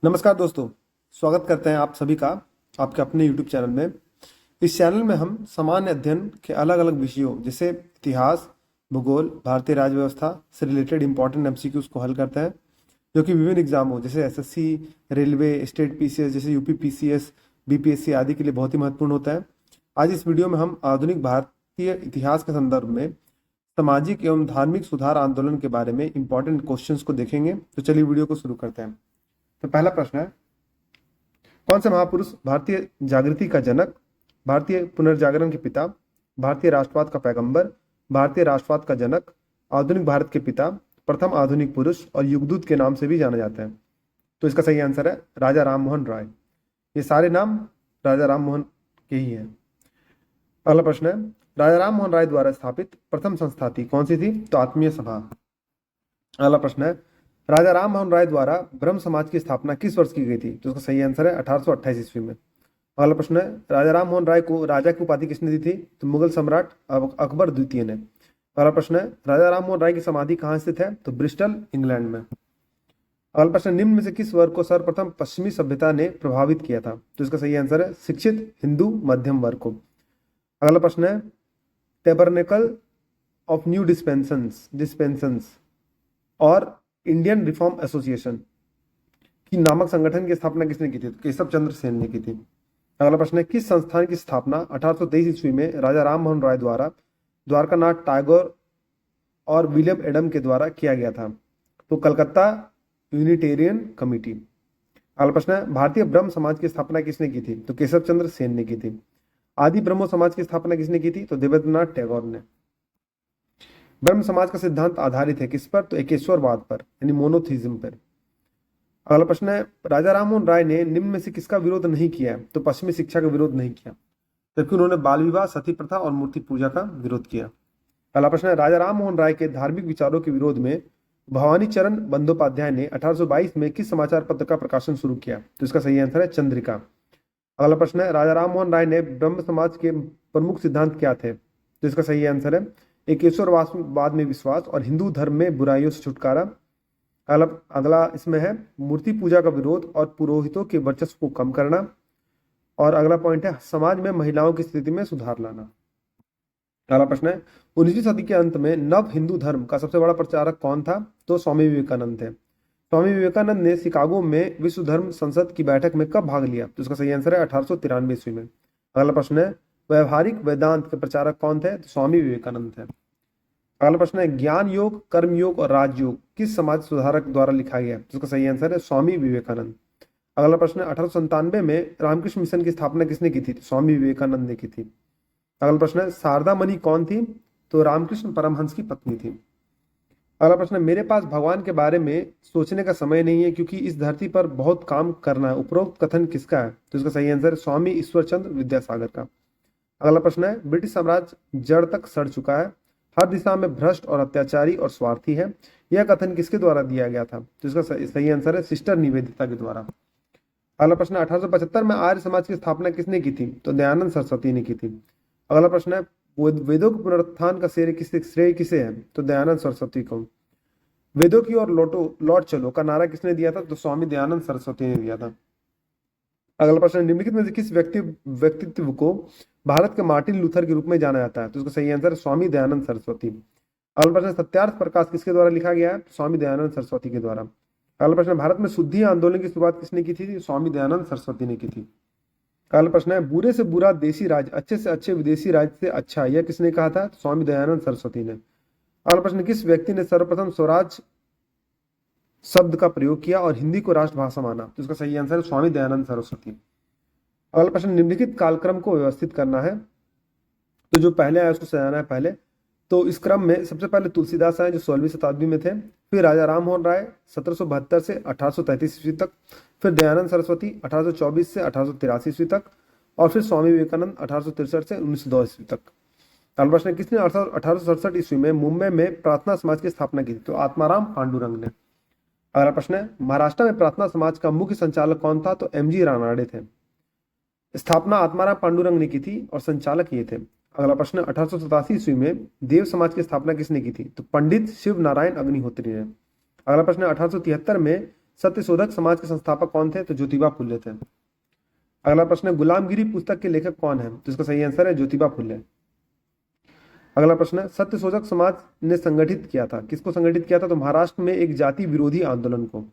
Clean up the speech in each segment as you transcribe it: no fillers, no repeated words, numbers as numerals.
नमस्कार दोस्तों। स्वागत करते हैं आप सभी का आपके अपने YouTube चैनल में। इस चैनल में हम सामान्य अध्ययन के अलग अलग विषयों जैसे इतिहास, भूगोल, भारतीय राज्य व्यवस्था से रिलेटेड इंपॉर्टेंट एमसीक्यूज को हल करते हैं, जो कि विभिन्न एग्जामों जैसे एसएससी, रेलवे, स्टेट पीसीएस जैसे यूपी पीसीएस, बीपीएससी आदि के लिए बहुत ही महत्वपूर्ण होता है। आज इस वीडियो में हम आधुनिक भारतीय इतिहास के संदर्भ में सामाजिक एवं धार्मिक सुधार आंदोलन के बारे में इंपॉर्टेंट क्वेश्चंस को देखेंगे। तो चलिए वीडियो को शुरू करते हैं। तो पहला प्रश्न है, कौन से महापुरुष भारतीय जागृति का जनक, भारतीय पुनर्जागरण के पिता, भारतीय राष्ट्रवाद का पैगंबर, भारतीय राष्ट्रवाद का जनक, आधुनिक भारत के पिता, प्रथम आधुनिक पुरुष और युगदूत के नाम से भी जाने जाते हैं? तो इसका सही आंसर है राजा राम मोहन राय। ये सारे नाम राजा राम मोहन के ही हैं। अगला प्रश्न है, राजा राम मोहन राय द्वारा स्थापित प्रथम संस्था थी, कौन सी थी? तो आत्मीय सभा। अगला प्रश्न है, राजा राम मोहन राय द्वारा ब्रह्म समाज की स्थापना किस वर्ष की गई थी? तो उसका सही आंसर है 1828 ईस्वी में। अगला प्रश्न है, राजा राम मोहन राय को राजा की उपाधि किसने दी थी? तो मुगल सम्राट अकबर द्वितीय ने। अगला प्रश्न है, राजा राम मोहन राय की समाधि कहाँ स्थित है? तो ब्रिस्टल, इंग्लैंड में। अगला प्रश्न, निम्न में से किस वर्ग को सर्वप्रथम पश्चिमी सभ्यता ने प्रभावित किया था? तो इसका सही आंसर है शिक्षित हिंदू मध्यम वर्ग को। अगला प्रश्न है, टेबरनेकल ऑफ न्यू डिस्पेंसन्स और इंडियन रिफॉर्म एसोसिएशन की नामक संगठन की स्थापना किसने की थी? तो केशव चंद्र सेन ने की थी। अगला प्रश्न है, किस संस्थान की स्थापना 1823 ईस्वी में राजा राम मोहन राय द्वारा द्वारकानाथ टैगोर और विलियम एडम के द्वारा किया गया था? तो कलकत्ता यूनिटेरियन कमेटी। अगला प्रश्न है, भारतीय ब्रह्म समाज की स्थापना किसने की थी? तो केशव चंद्र सेन ने की थी। आदि ब्रह्मो समाज की स्थापना किसने की थी? तो देवेंद्रनाथ टैगोर ने। ब्रह्म समाज का सिद्धांत आधारित है किस पर? तो एकेश्वरवाद पर, यानी मोनोथीज्म पर। अगला प्रश्न है, राजा राम मोहन राय ने निम्न में से किसका विरोध नहीं किया है? तो पश्चिमी शिक्षा का विरोध नहीं किया, जबकि उन्होंने बाल विवाह, सती प्रथा और मूर्ति पूजा का विरोध किया। अगला प्रश्न है, राजा राम मोहन राय के धार्मिक विचारों के विरोध में भवानी चरण बंदोपाध्याय ने 1822 में किस समाचार पत्र का प्रकाशन शुरू किया? तो इसका सही आंसर है चंद्रिका। अगला प्रश्न है, राजा राम मोहन राय ने ब्रह्म समाज के प्रमुख सिद्धांत क्या थे? तो इसका सही आंसर है एकेश्वरवाद में विश्वास और हिंदू धर्म में बुराइयों से छुटकारा। अगला इसमें है मूर्ति पूजा का विरोध और पुरोहितों के वर्चस्व को कम करना। और अगला पॉइंट है समाज में महिलाओं की स्थिति में सुधार लाना। अगला प्रश्न है, 19वीं सदी के अंत में नव हिंदू धर्म का सबसे बड़ा प्रचारक कौन था? तो स्वामी विवेकानंद थे। स्वामी विवेकानंद ने शिकागो में विश्व धर्म संसद की बैठक में कब भाग लिया? तो इसका सही आंसर है 1893 ईस्वी में। अगला प्रश्न है, व्यवहारिक वेदांत के प्रचारक कौन थे? तो स्वामी विवेकानंद थे। अगला प्रश्न है, ज्ञान योग, कर्म योग और राजयोग किस समाज सुधारक द्वारा लिखा गया? जिसका सही आंसर है स्वामी विवेकानंद। अगला प्रश्न है, 1897 में रामकृष्ण मिशन की स्थापना किसने की थी? तो स्वामी विवेकानंद ने की थी। अगला प्रश्न है, शारदा मणि कौन थी? तो रामकृष्ण परमहंस की पत्नी थी। अगला प्रश्न है, मेरे पास भगवान के बारे में सोचने का समय नहीं है क्योंकि इस धरती पर बहुत काम करना है, उपरोक्त कथन किसका है? तो इसका सही आंसर है स्वामी ईश्वरचंद्र विद्यासागर का। अगला प्रश्न है, ब्रिटिश साम्राज्य जड़ तक सड़ चुका है, हर दिशा में भ्रष्ट और अत्याचारी और स्वार्थी है, यह कथन किसके द्वारा दिया गया था? तो इसका सही आंसर है सिस्टर निवेदिता के द्वारा। अगला प्रश्न है, 1875 में आर्य समाज की स्थापना किसने की थी? तो दयानंद सरस्वती ने की थी। अगला प्रश्न है, वेदों के पुनरुत्थान का श्रेय किसे है? तो दयानंद सरस्वती को। वेदों की ओर लौट चलो का नारा किसने दिया था? तो स्वामी दयानंद सरस्वती ने दिया था। अगला प्रश्न, निम्नलिखित में से किस व्यक्तित्व को भारत के मार्टिन लूथर के रूप में जाना जाता है? तो इसका सही आंसर स्वामी दयानंद सरस्वती। अगला प्रश्न, सत्यार्थ प्रकाश किसके द्वारा लिखा गया है? तो स्वामी दयानंद सरस्वती के द्वारा। अगला प्रश्न, भारत में शुद्धि आंदोलन की शुरुआत किसने की थी? स्वामी दयानंद सरस्वती ने की थी। अगला प्रश्न है, बुरे से बुरा देशी राज्य, अच्छे से अच्छे विदेशी राज्य से अच्छा, यह किसने कहा था? स्वामी दयानंद सरस्वती ने। अगला प्रश्न, किस व्यक्ति ने सर्वप्रथम स्वराज शब्द का प्रयोग किया और हिंदी को राष्ट्रभाषा माना? तो इसका सही आंसर है स्वामी दयानंद सरस्वती। अगला प्रश्न, निम्नलिखित कालक्रम को व्यवस्थित करना है, तो जो पहले आया उसको सजाना है पहले। तो इस क्रम में सबसे पहले तुलसीदास आए जो 16वीं शताब्दी में थे, फिर राजा राम मोहन राय 1772 से 1833 ईस्वी तक, फिर दयानंद सरस्वती 1824 से 1883 ईस्वी तक, और फिर स्वामी विवेकानंद 1863 से 1902 ईस्वी तक। अगला प्रश्न, किसने 1867 ईस्वी में मुंबई में प्रार्थना समाज की स्थापना की थी? तो आत्माराम पांडुरंग ने। अगला प्रश्न है, महाराष्ट्र में प्रार्थना समाज का मुख्य संचालक कौन था? तो एमजी रानाडे थे। स्थापना आत्माराम पांडुरंग ने की थी और संचालक ये थे। अगला प्रश्न, 1887 ईस्वी में देव समाज की स्थापना किसने की थी? तो पंडित शिव नारायण अग्निहोत्री ने। अगला प्रश्न, 1873 में सत्यशोधक समाज के संस्थापक कौन थे? तो ज्योतिबा फुले थे। अगला प्रश्न है, गुलामगिरी पुस्तक के लेखक कौन है? तो इसका सही आंसर है ज्योतिबा फुले। अगला प्रश्न है, सत्यशोधक समाज ने संगठित किया था, किसको संगठित किया था? तो महाराष्ट्र में एक जाति विरोधी आंदोलन को।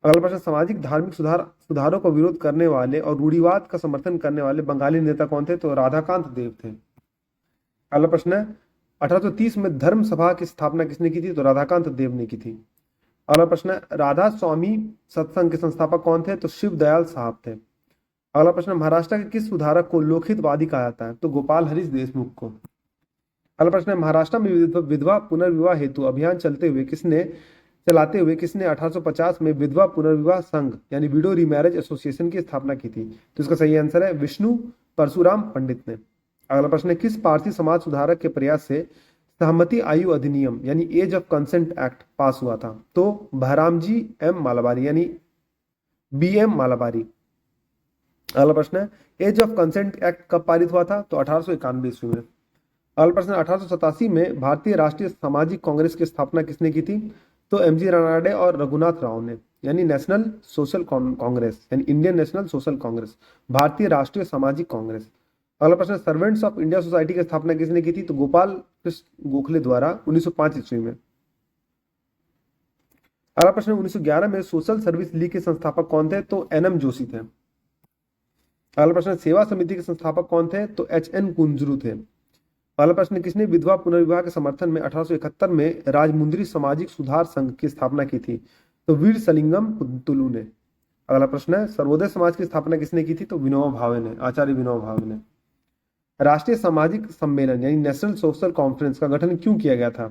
अगला प्रश्न, सामाजिक धार्मिक सुधारों का विरोध करने वाले और रूढ़िवाद का समर्थन करने वाले बंगाली नेता कौन थे? तो राधाकांत देव थे। अगला प्रश्न है, 1830 में धर्म सभा की स्थापना किसने की थी? तो राधाकांत देव ने की थी। अगला प्रश्न है, राधा स्वामी सत्संग के संस्थापक कौन थे? तो शिव दयाल साहब थे। अगला प्रश्न, महाराष्ट्र के किस सुधारक को लोकहितवादी कहा जाता है? तो गोपाल हरीश देशमुख को। अगला प्रश्न है, महाराष्ट्र में विधवा पुनर्विवाह हेतु अभियान चलाते हुए किसने 1850 में विधवा पुनर्विवाह संघ यानी विडो रीमैरिज एसोसिएशन की स्थापना की थी? तो इसका सही आंसर है विष्णु परशुराम पंडित ने। अगला प्रश्न है, किस पारसी समाज सुधारक के प्रयास से सहमति आयु अधिनियम यानी age of consent act pass हुआ था? तो बहरामजी एम मालाबारी यानी BM मालाबारी। अगला प्रश्न है, एज ऑफ कंसेंट एक्ट कब पारित हुआ था? तो 1891 ईस्वी में। अगला प्रश्न, 1887 में भारतीय राष्ट्रीय सामाजिक कांग्रेस की स्थापना किसने की थी? तो MG रानाडे और रघुनाथ राव ने, यानी नेशनल सोशल कांग्रेस यानी इंडियन नेशनल सोशल कांग्रेस, भारतीय राष्ट्रीय सामाजिक कांग्रेस। अगला प्रश्न, सर्वेंट्स ऑफ इंडिया सोसाइटी की स्थापना किसने की थी? तो गोपाल कृष्ण गोखले द्वारा 1905 ईस्वी में। अगला प्रश्न, 1911 में सोशल सर्विस लीग के संस्थापक कौन थे? तो NM जोशी थे। अगला प्रश्न, सेवा समिति के संस्थापक कौन थे? तो HN कुंजरू थे। अगला प्रश्न, किसने विधवा पुनर्विवाह के समर्थन में 1871 में राजमुंद्री सामाजिक सुधार संघ की स्थापना की थी? तो वीर सलिंगम तुलु ने। अगला प्रश्न है, सर्वोदय समाज की स्थापना किसने की थी? तो विनोबा भावे ने, आचार्य विनोबा भावे ने। राष्ट्रीय सामाजिक सम्मेलन यानी नेशनल सोशल कॉन्फ्रेंस का गठन क्यों किया गया था?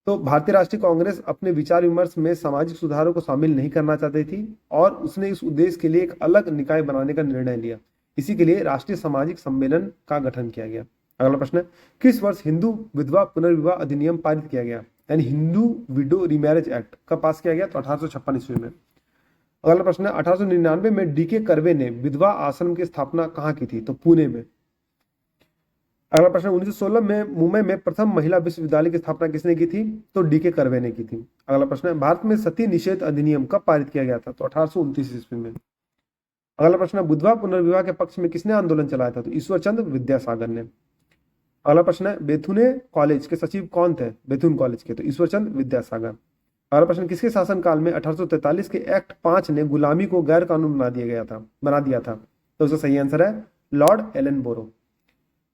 तो भारतीय राष्ट्रीय कांग्रेस अपने विचार विमर्श में सामाजिक सुधारों को शामिल नहीं करना चाहती थी और उसने इस उद्देश्य के लिए एक अलग निकाय बनाने का निर्णय लिया। इसी के लिए राष्ट्रीय सामाजिक सम्मेलन का गठन किया गया। अगला प्रश्न है, किस वर्ष हिंदू विधवा पुनर्विवाह अधिनियम पारित किया गया यानी हिंदू विडो रीमैरिज एक्ट कब पास किया गया? तो 1856 ईस्वी में। अगला प्रश्न है, 1899 में DK कर्वे ने विधवा आश्रम की स्थापना कहाँ की थी? तो पुणे में। अगला प्रश्न, 1916 में मुंबई में प्रथम महिला विश्वविद्यालय की स्थापना किसने की थी? तो DK कर्वे ने की थी। अगला प्रश्न है, भारत में सती निषेध अधिनियम कब पारित किया गया था? तो 1829 ईस्वी में। अगला प्रश्न है, विधवा पुनर्विवाह के पक्ष में किसने आंदोलन चलाया था? तो ईश्वरचंद्र विद्यासागर ने। अगला प्रश्न है, बेथुने कॉलेज के सचिव कौन थे? बेथुन कॉलेज के, तो ईश्वरचंद्र विद्यासागर। अगला प्रश्न, किसके शासनकाल में 1843 के एक्ट 5 ने गुलामी को गैर कानून बना दिया था? तो उसका सही आंसर है लॉर्ड एलन बोरो।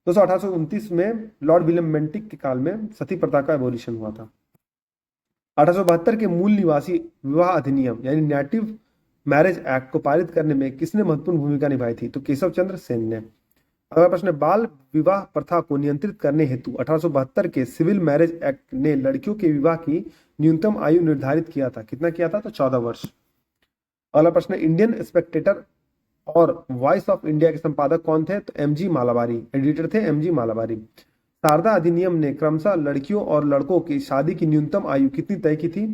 दोस्तों 1829 में लॉर्ड विलियम बेंटिक के काल में सती प्रथा का एबोलिशन हुआ था। 1872 के मूल निवासी विवाह अधिनियम यानी नेटिव मैरिज एक्ट को पारित करने में किसने महत्वपूर्ण भूमिका निभाई थी? तो केशव चंद्र सेन ने। अगला प्रश्न है, बाल विवाह प्रथा को नियंत्रित करने हेतु 1872 के सिविल मैरिज एक्ट ने लड़कियों के विवाह की न्यूनतम आयु निर्धारित किया था। कितना किया था? तो 14 वर्ष। अगला प्रश्न है, इंडियन स्पेक्टेटर और वॉइस ऑफ इंडिया के संपादक कौन थे? तो MG मालाबारी, एडिटर थे MG मालाबारी। शारदा अधिनियम ने क्रमशः लड़कियों और लड़कों की शादी की न्यूनतम आयु कितनी तय की थी?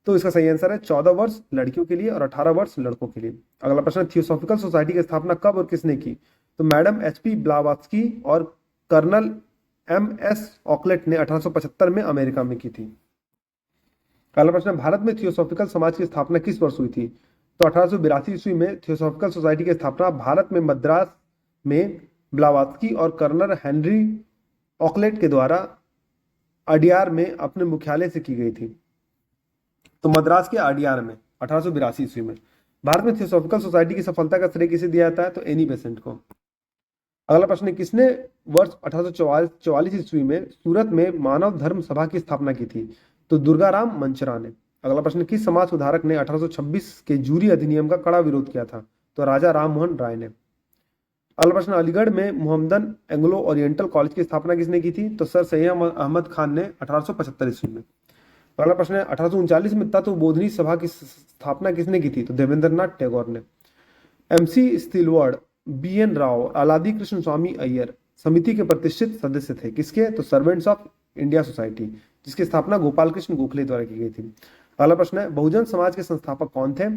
तो इसका सही आंसर है 14 वर्ष लड़कियों के लिए और 18 वर्ष लड़कों के लिए। अगला प्रश्न, थियोसॉफिकल सोसाइटी की स्थापना कब और किसने की? तो मैडम HP ब्लावात्स्की और कर्नल MS ऑकलेट ने 1875 में अमेरिका में की थी। अगला प्रश्न, भारत में थियोसॉफिकल समाज की स्थापना किस वर्ष हुई थी? तो 1882 ईस्वी में थियोसॉफिकल सोसाइटी की स्थापना भारत में मद्रास में ब्लावात्स्की और कर्नल हेनरी ऑकलेट के द्वारा अडियार में अपने मुख्यालय से की गई थी। तो मद्रास के अडियार में 1882 ईस्वी में। भारत में थियोसॉफिकल सोसाइटी की सफलता का श्रेय किसे दिया जाता है? तो एनी बेसेंट को। अगला प्रश्न, किसने वर्ष 1844 ईस्वी में सूरत में मानव धर्म सभा की स्थापना की थी? तो दुर्गाराम मंचरा ने। अगला प्रश्न, किस समाज सुधारक ने 1826 के जूरी अधिनियम का कड़ा विरोध किया था? तो राजा राम मोहन राय ने। अगला प्रश्न, अलीगढ़ में मोहम्मदन एंग्लो ओरिएंटल कॉलेज की स्थापना किसने की थी? तो सर सैयद अहमद खान ने 1875 ईस्वी में। अगला प्रश्न है, 1839 में तत्व बोधनी सभा की स्थापना किसने की थी? तो देवेंद्रनाथ टैगोर ने। MC स्टिलवर्ड, BN राव, अलादी कृष्ण स्वामी अय्यर समिति के प्रतिष्ठित सदस्य थे। किसके? तो सर्वेंट्स ऑफ इंडिया सोसाइटी, जिसकी स्थापना गोपाल कृष्ण गोखले द्वारा की गई थी। अगला प्रश्न है, बहुजन समाज के संस्थापक कौन थे?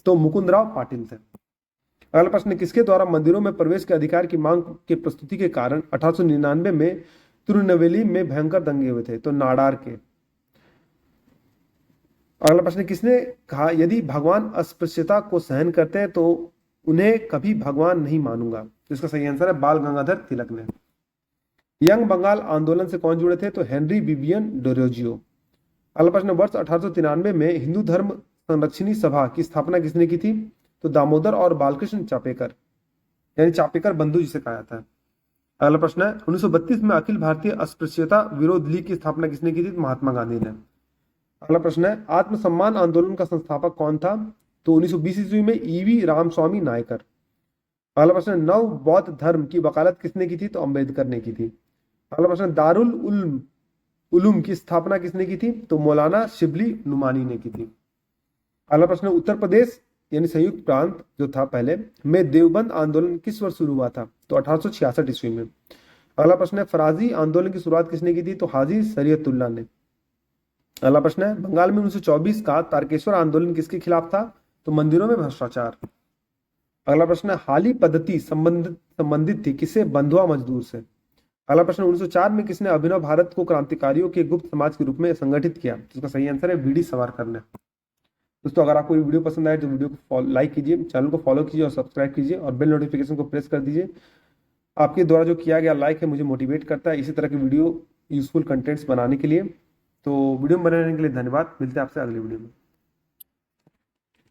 तो मुकुंदराव पाटिल थे। अगला प्रश्न, किसके द्वारा मंदिरों में प्रवेश के अधिकार की मांग के प्रस्तुति के कारण 1899 में तिरुनेलवेली में भयंकर दंगे हुए थे? तो नाडार के। अगला प्रश्न, किसने कहा यदि भगवान अस्पृश्यता को सहन करते हैं तो उन्हें कभी भगवान नहीं मानूंगा? तो इसका सही आंसर है बाल गंगाधर तिलक ने। यंग बंगाल आंदोलन से कौन जुड़े थे? तो हेनरी विवियन डोरोजियो। अगला प्रश्न, वर्ष 1893 में हिंदू धर्म संरक्षणी सभा की स्थापना किसने की थी? तो दामोदर और बालकृष्ण चापेकर, यानी चापेकर बंधु जिसे कहा जाता है। अगला प्रश्न है, 1932 में अखिल भारतीय अस्पृश्यता विरोध लीग की स्थापना किसने की थी? तो महात्मा गांधी ने। अगला प्रश्न है, आत्मसम्मान आंदोलन का संस्थापक कौन था? तो 1920 ईस्वी में ईवी रामस्वामी नायकर। अगला प्रश्न, नव बौद्ध धर्म की वकालत किसने की थी? तो अंबेडकर ने की थी। अगला प्रश्न, दारुल उल्म उलूम की स्थापना किसने की थी? तो मौलाना शिबली नुमानी ने की थी। अगला प्रश्न, उत्तर प्रदेश यानी संयुक्त प्रांत जो था पहले में देवबंद आंदोलन किस वर्ष शुरू हुआ था? तो 1866 ईस्वी में। अगला प्रश्न है, फराजी आंदोलन की शुरुआत किसने की थी? तो हाजी शरीयतुल्लाह ने। अगला प्रश्न है, बंगाल में 1924 का तारकेश्वर आंदोलन किसके खिलाफ था? तो मंदिरों में भ्रष्टाचार। अगला प्रश्न है, हाली पद्धति संबंधित थी किसे? बंधुआ मजदूर से। अगला प्रश्न, 1904 में किसने अभिनव भारत को क्रांतिकारियों के गुप्त समाज के रूप में संगठित किया? तो इसका सही आंसर है वीडी सावरकर ने। दोस्तों, अगर आपको ये वीडियो पसंद आए तो वीडियो को लाइक कीजिए, चैनल को फॉलो कीजिए और सब्सक्राइब कीजिए और बेल नोटिफिकेशन को प्रेस कर दीजिए। आपके द्वारा जो किया गया लाइक है मुझे मोटिवेट करता है इसी तरह के वीडियो यूजफुल कंटेंट्स बनाने के लिए। तो वीडियो में बने रहने के लिए धन्यवाद। मिलते हैं आपसे अगली वीडियो में।